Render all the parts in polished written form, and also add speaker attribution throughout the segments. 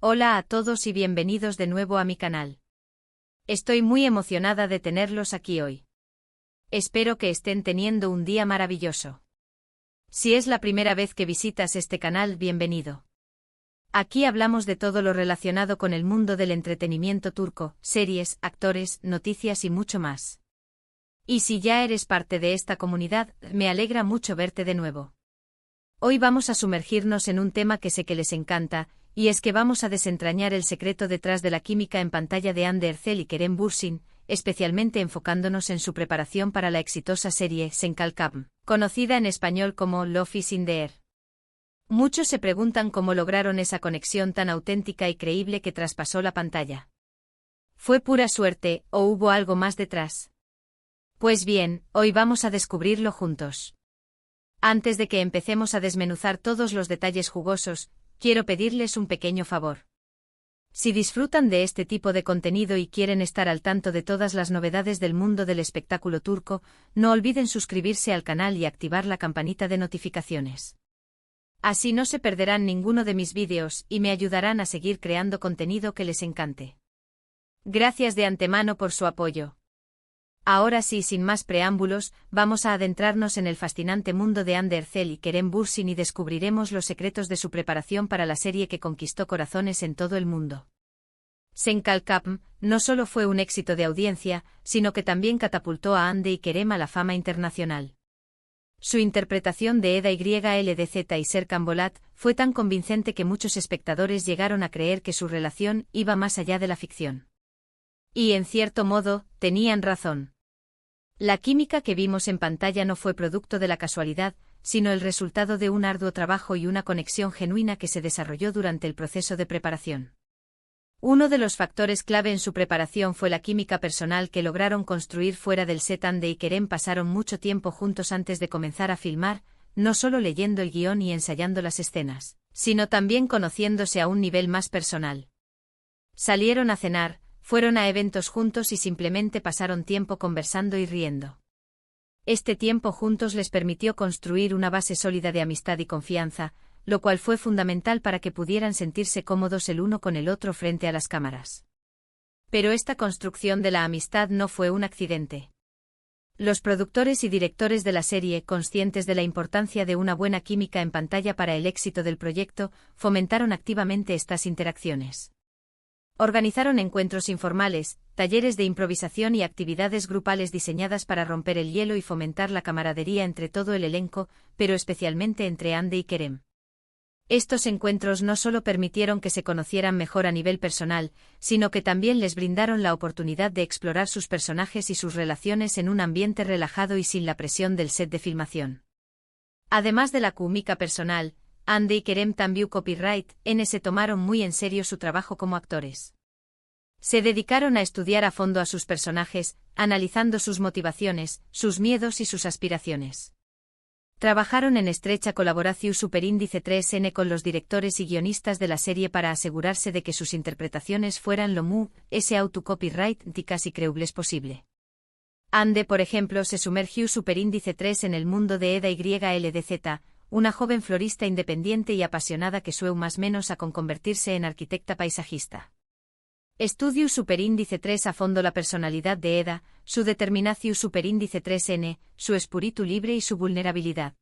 Speaker 1: Hola a todos y bienvenidos de nuevo a mi canal. Estoy muy emocionada de tenerlos aquí hoy. Espero que estén teniendo un día maravilloso. Si es la primera vez que visitas este canal, bienvenido. Aquí hablamos de todo lo relacionado con el mundo del entretenimiento turco, series, actores, noticias y mucho más. Y si ya eres parte de esta comunidad, me alegra mucho verte de nuevo. Hoy vamos a sumergirnos en un tema que sé que les encanta, y es que vamos a desentrañar el secreto detrás de la química en pantalla de Hande Erçel y Kerem Bürsin, especialmente enfocándonos en su preparación para la exitosa serie Senkalkam, conocida en español como Love is in the Air. Muchos se preguntan cómo lograron esa conexión tan auténtica y creíble que traspasó la pantalla. ¿Fue pura suerte, o hubo algo más detrás? Pues bien, hoy vamos a descubrirlo juntos. Antes de que empecemos a desmenuzar todos los detalles jugosos, quiero pedirles un pequeño favor. Si disfrutan de este tipo de contenido y quieren estar al tanto de todas las novedades del mundo del espectáculo turco, no olviden suscribirse al canal y activar la campanita de notificaciones. Así no se perderán ninguno de mis vídeos y me ayudarán a seguir creando contenido que les encante. Gracias de antemano por su apoyo. Ahora sí, sin más preámbulos, vamos a adentrarnos en el fascinante mundo de Hande Erçel y Kerem Bürsin y descubriremos los secretos de su preparación para la serie que conquistó corazones en todo el mundo. Senkalkam no solo fue un éxito de audiencia, sino que también catapultó a Hande y Kerem a la fama internacional. Su interpretación de Eda YLDZ y Serkan Bolat fue tan convincente que muchos espectadores llegaron a creer que su relación iba más allá de la ficción. Y en cierto modo, tenían razón. La química que vimos en pantalla no fue producto de la casualidad, sino el resultado de un arduo trabajo y una conexión genuina que se desarrolló durante el proceso de preparación. Uno de los factores clave en su preparación fue la química personal que lograron construir fuera del set. Hande y Kerem pasaron mucho tiempo juntos antes de comenzar a filmar, no solo leyendo el guión y ensayando las escenas, sino también conociéndose a un nivel más personal. Salieron a cenar, fueron a eventos juntos y simplemente pasaron tiempo conversando y riendo. Este tiempo juntos les permitió construir una base sólida de amistad y confianza, lo cual fue fundamental para que pudieran sentirse cómodos el uno con el otro frente a las cámaras. Pero esta construcción de la amistad no fue un accidente. Los productores y directores de la serie, conscientes de la importancia de una buena química en pantalla para el éxito del proyecto, fomentaron activamente estas interacciones. Organizaron encuentros informales, talleres de improvisación y actividades grupales diseñadas para romper el hielo y fomentar la camaradería entre todo el elenco, pero especialmente entre Hande y Kerem. Estos encuentros no solo permitieron que se conocieran mejor a nivel personal, sino que también les brindaron la oportunidad de explorar sus personajes y sus relaciones en un ambiente relajado y sin la presión del set de filmación. Además de la química personal, Hande y Kerem también se tomaron muy en serio su trabajo como actores. Se dedicaron a estudiar a fondo a sus personajes, analizando sus motivaciones, sus miedos y sus aspiraciones. Trabajaron en estrecha colaboración superíndice 3N con los directores y guionistas de la serie para asegurarse de que sus interpretaciones fueran lo más auto-copyright y creíbles posible. Hande, por ejemplo, se sumergió superíndice 3 en el mundo de Eda YLDZ, una joven florista independiente y apasionada que sueña más menos a convertirse en arquitecta paisajista. Estudio superíndice 3 a fondo la personalidad de Eda, su determinación superíndice 3N, su espíritu libre y su vulnerabilidad.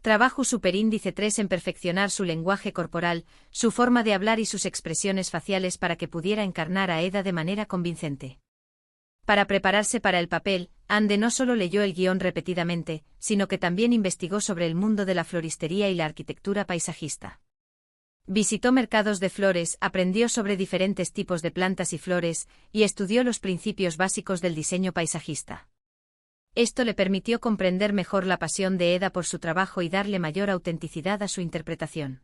Speaker 1: Trabajo superíndice 3 en perfeccionar su lenguaje corporal, su forma de hablar y sus expresiones faciales para que pudiera encarnar a Eda de manera convincente. Para prepararse para el papel, Hande no solo leyó el guión repetidamente, sino que también investigó sobre el mundo de la floristería y la arquitectura paisajista. Visitó mercados de flores, aprendió sobre diferentes tipos de plantas y flores, y estudió los principios básicos del diseño paisajista. Esto le permitió comprender mejor la pasión de Eda por su trabajo y darle mayor autenticidad a su interpretación.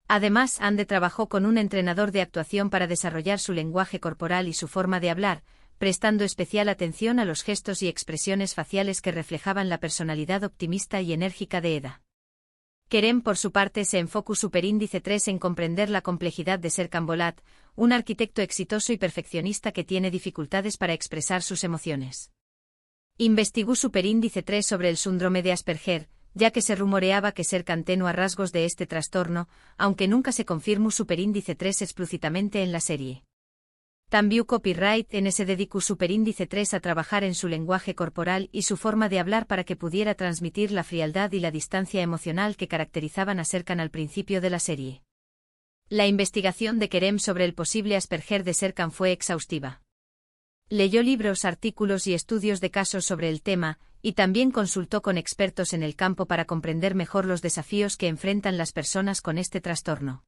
Speaker 1: Además, Hande trabajó con un entrenador de actuación para desarrollar su lenguaje corporal y su forma de hablar, prestando especial atención a los gestos y expresiones faciales que reflejaban la personalidad optimista y enérgica de Eda. Kerem, por su parte, se enfocó superíndice 3 en comprender la complejidad de Serkan Bolat, un arquitecto exitoso y perfeccionista que tiene dificultades para expresar sus emociones. Investigó superíndice 3 sobre el síndrome de Asperger, ya que se rumoreaba que Serkan tenía rasgos de este trastorno, aunque nunca se confirmó superíndice 3 explícitamente en la serie. También copyright en se dedicó superíndice 3 a trabajar en su lenguaje corporal y su forma de hablar para que pudiera transmitir la frialdad y la distancia emocional que caracterizaban a Serkan al principio de la serie. La investigación de Kerem sobre el posible Asperger de Serkan fue exhaustiva. Leyó libros, artículos y estudios de casos sobre el tema, y también consultó con expertos en el campo para comprender mejor los desafíos que enfrentan las personas con este trastorno.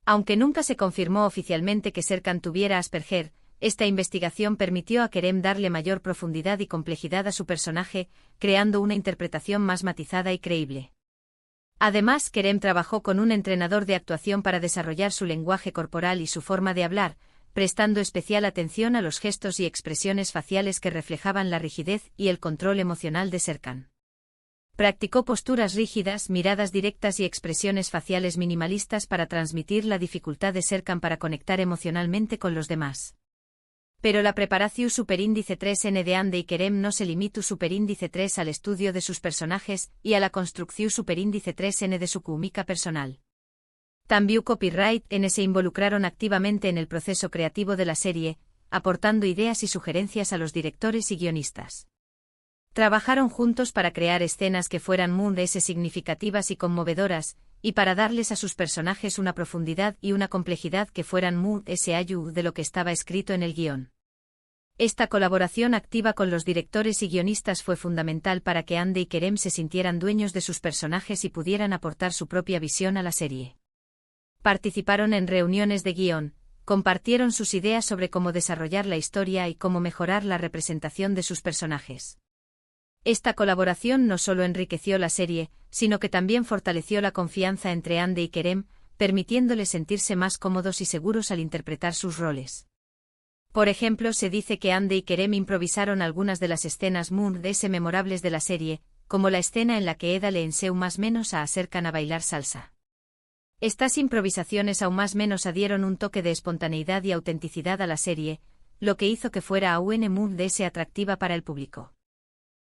Speaker 1: Aunque nunca se confirmó oficialmente que Serkan tuviera Asperger, esta investigación permitió a Kerem darle mayor profundidad y complejidad a su personaje, creando una interpretación más matizada y creíble. Además, Kerem trabajó con un entrenador de actuación para desarrollar su lenguaje corporal y su forma de hablar, prestando especial atención a los gestos y expresiones faciales que reflejaban la rigidez y el control emocional de Serkan. Practicó posturas rígidas, miradas directas y expresiones faciales minimalistas para transmitir la dificultad de Serkan para conectar emocionalmente con los demás. Pero la preparación superíndice 3N de Ande y Kerem no se limitó superíndice 3 al estudio de sus personajes y a la construcción superíndice 3N de su química personal. También copyright N se involucraron activamente en el proceso creativo de la serie, aportando ideas y sugerencias a los directores y guionistas. Trabajaron juntos para crear escenas que fueran muy significativas y conmovedoras, y para darles a sus personajes una profundidad y una complejidad que fueran muy allá de lo que estaba escrito en el guión. Esta colaboración activa con los directores y guionistas fue fundamental para que Ande y Kerem se sintieran dueños de sus personajes y pudieran aportar su propia visión a la serie. Participaron en reuniones de guión, compartieron sus ideas sobre cómo desarrollar la historia y cómo mejorar la representación de sus personajes. Esta colaboración no solo enriqueció la serie, sino que también fortaleció la confianza entre Ande y Kerem, permitiéndoles sentirse más cómodos y seguros al interpretar sus roles. Por ejemplo, se dice que Ande y Kerem improvisaron algunas de las escenas memorables de la serie, como la escena en la que Eda le enseñó más menos a Serkan a bailar salsa. Estas improvisaciones aún más menos dieron un toque de espontaneidad y autenticidad a la serie, lo que hizo que fuera aún atractiva para el público.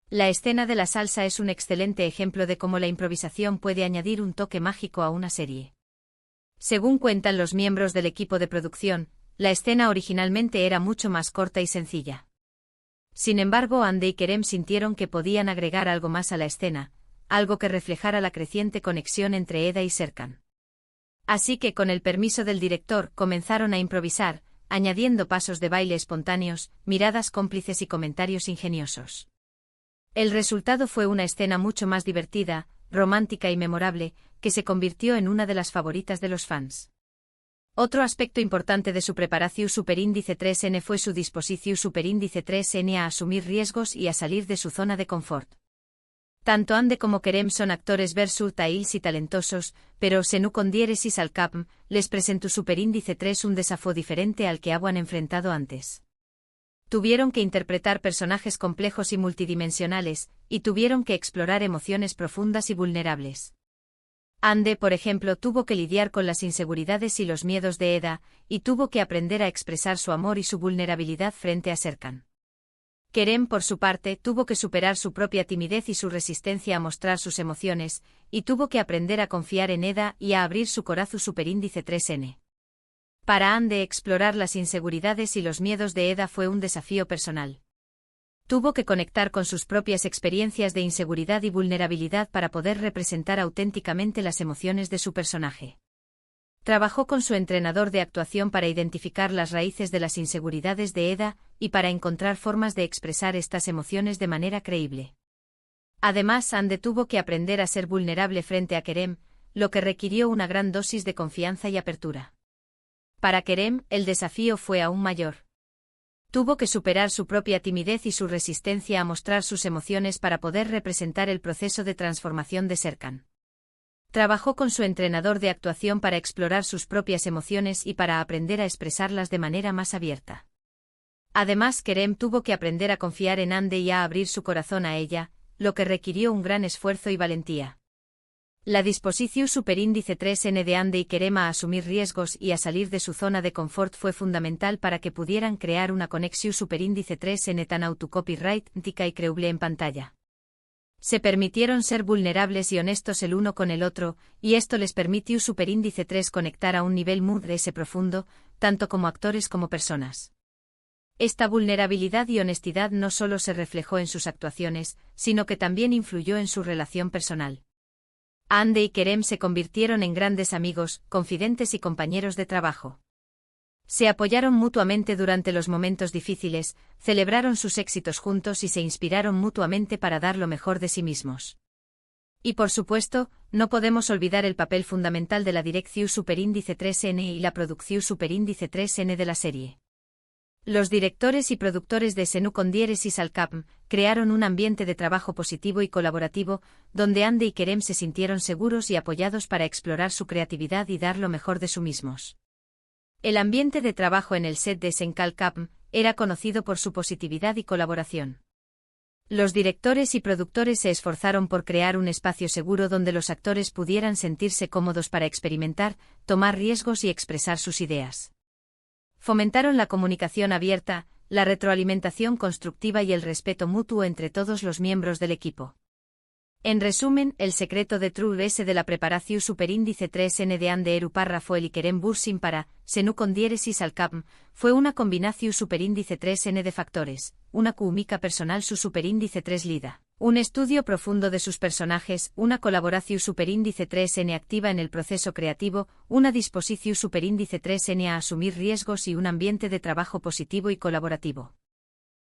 Speaker 1: La escena de la salsa es un excelente ejemplo de cómo la improvisación puede añadir un toque mágico a una serie. Según cuentan los miembros del equipo de producción, la escena originalmente era mucho más corta y sencilla. Sin embargo, Ande y Kerem sintieron que podían agregar algo más a la escena, algo que reflejara la creciente conexión entre Eda y Serkan. Así que, con el permiso del director, comenzaron a improvisar, añadiendo pasos de baile espontáneos, miradas cómplices y comentarios ingeniosos. El resultado fue una escena mucho más divertida, romántica y memorable, que se convirtió en una de las favoritas de los fans. Otro aspecto importante de su preparación superíndice 3N fue su disposición superíndice 3N a asumir riesgos y a salir de su zona de confort. Tanto Ande como Kerem son actores versátiles y talentosos, pero Senu con diéresis al cap, les presentó superíndice 3 un desafío diferente al que habían enfrentado antes. Tuvieron que interpretar personajes complejos y multidimensionales, y tuvieron que explorar emociones profundas y vulnerables. Ande, por ejemplo, tuvo que lidiar con las inseguridades y los miedos de Eda, y tuvo que aprender a expresar su amor y su vulnerabilidad frente a Serkan. Kerem, por su parte, tuvo que superar su propia timidez y su resistencia a mostrar sus emociones, y tuvo que aprender a confiar en Eda y a abrir su corazón superíndice 3N. Para Ande, explorar las inseguridades y los miedos de Eda fue un desafío personal. Tuvo que conectar con sus propias experiencias de inseguridad y vulnerabilidad para poder representar auténticamente las emociones de su personaje. Trabajó con su entrenador de actuación para identificar las raíces de las inseguridades de Eda y para encontrar formas de expresar estas emociones de manera creíble. Además, Ande tuvo que aprender a ser vulnerable frente a Kerem, lo que requirió una gran dosis de confianza y apertura. Para Kerem, el desafío fue aún mayor. Tuvo que superar su propia timidez y su resistencia a mostrar sus emociones para poder representar el proceso de transformación de Serkan. Trabajó con su entrenador de actuación para explorar sus propias emociones y para aprender a expresarlas de manera más abierta. Además, Kerem tuvo que aprender a confiar en Ande y a abrir su corazón a ella, lo que requirió un gran esfuerzo y valentía. La disposición superíndice 3N de Ande y Kerem a asumir riesgos y a salir de su zona de confort fue fundamental para que pudieran crear una conexión superíndice 3N tan autocopyright y creíble en pantalla. Se permitieron ser vulnerables y honestos el uno con el otro, y esto les permitió superíndice 3 conectar a un nivel muy profundo, tanto como actores como personas. Esta vulnerabilidad y honestidad no solo se reflejó en sus actuaciones, sino que también influyó en su relación personal. Ande y Kerem se convirtieron en grandes amigos, confidentes y compañeros de trabajo. Se apoyaron mutuamente durante los momentos difíciles, celebraron sus éxitos juntos y se inspiraron mutuamente para dar lo mejor de sí mismos. Y por supuesto, no podemos olvidar el papel fundamental de la dirección superíndice 3N y la producción superíndice 3N de la serie. Los directores y productores de Senu con diéresis al cap crearon un ambiente de trabajo positivo y colaborativo, donde Ande y Kerem se sintieron seguros y apoyados para explorar su creatividad y dar lo mejor de sí mismos. El ambiente de trabajo en el set de Senkal Cap era conocido por su positividad y colaboración. Los directores y productores se esforzaron por crear un espacio seguro donde los actores pudieran sentirse cómodos para experimentar, tomar riesgos y expresar sus ideas. Fomentaron la comunicación abierta, la retroalimentación constructiva y el respeto mutuo entre todos los miembros del equipo. En resumen, el secreto de True S de la preparación superíndice 3N de Ande Eru párrafo el Kerem Bursin para Senu con diéresis al cap fue una combinación superíndice 3N de factores, una química personal su superíndice 3 lida, un estudio profundo de sus personajes, una colaboración superíndice 3N activa en el proceso creativo, una disposición superíndice 3N a asumir riesgos y un ambiente de trabajo positivo y colaborativo.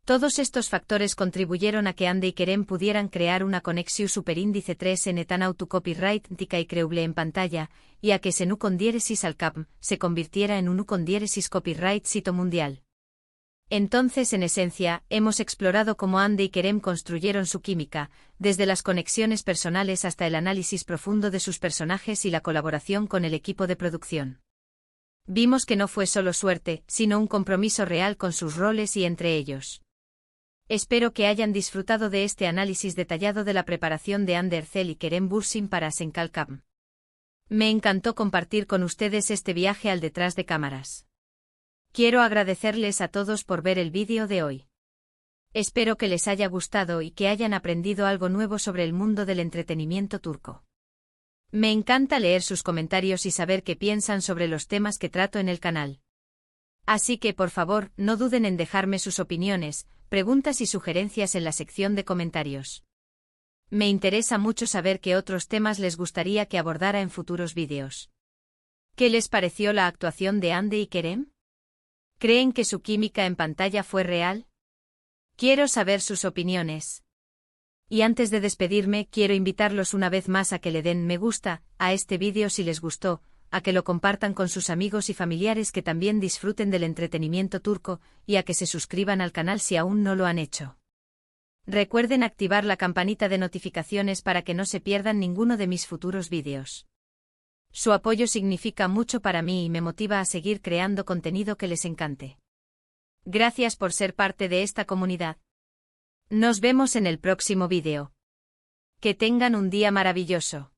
Speaker 1: Todos estos factores contribuyeron a que Ande y Kerem pudieran crear una conexión superíndice 3N tan autocopyrighttica y creíble en pantalla, y a que Senu con diéresis al cap se convirtiera en un con diéresis copyright sito mundial. Entonces, en esencia, hemos explorado cómo Ande y Kerem construyeron su química, desde las conexiones personales hasta el análisis profundo de sus personajes y la colaboración con el equipo de producción. Vimos que no fue solo suerte, sino un compromiso real con sus roles y entre ellos. Espero que hayan disfrutado de este análisis detallado de la preparación de Ande Ercel y Kerem Bursin para Senkal Cap. Me encantó compartir con ustedes este viaje al detrás de cámaras. Quiero agradecerles a todos por ver el vídeo de hoy. Espero que les haya gustado y que hayan aprendido algo nuevo sobre el mundo del entretenimiento turco. Me encanta leer sus comentarios y saber qué piensan sobre los temas que trato en el canal. Así que por favor, no duden en dejarme sus opiniones, preguntas y sugerencias en la sección de comentarios. Me interesa mucho saber qué otros temas les gustaría que abordara en futuros vídeos. ¿Qué les pareció la actuación de Ande y Kerem? ¿Creen que su química en pantalla fue real? Quiero saber sus opiniones. Y antes de despedirme, quiero invitarlos una vez más a que le den me gusta a este vídeo si les gustó, a que lo compartan con sus amigos y familiares que también disfruten del entretenimiento turco, y a que se suscriban al canal si aún no lo han hecho. Recuerden activar la campanita de notificaciones para que no se pierdan ninguno de mis futuros vídeos. Su apoyo significa mucho para mí y me motiva a seguir creando contenido que les encante. Gracias por ser parte de esta comunidad. Nos vemos en el próximo vídeo. Que tengan un día maravilloso.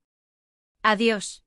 Speaker 1: Adiós.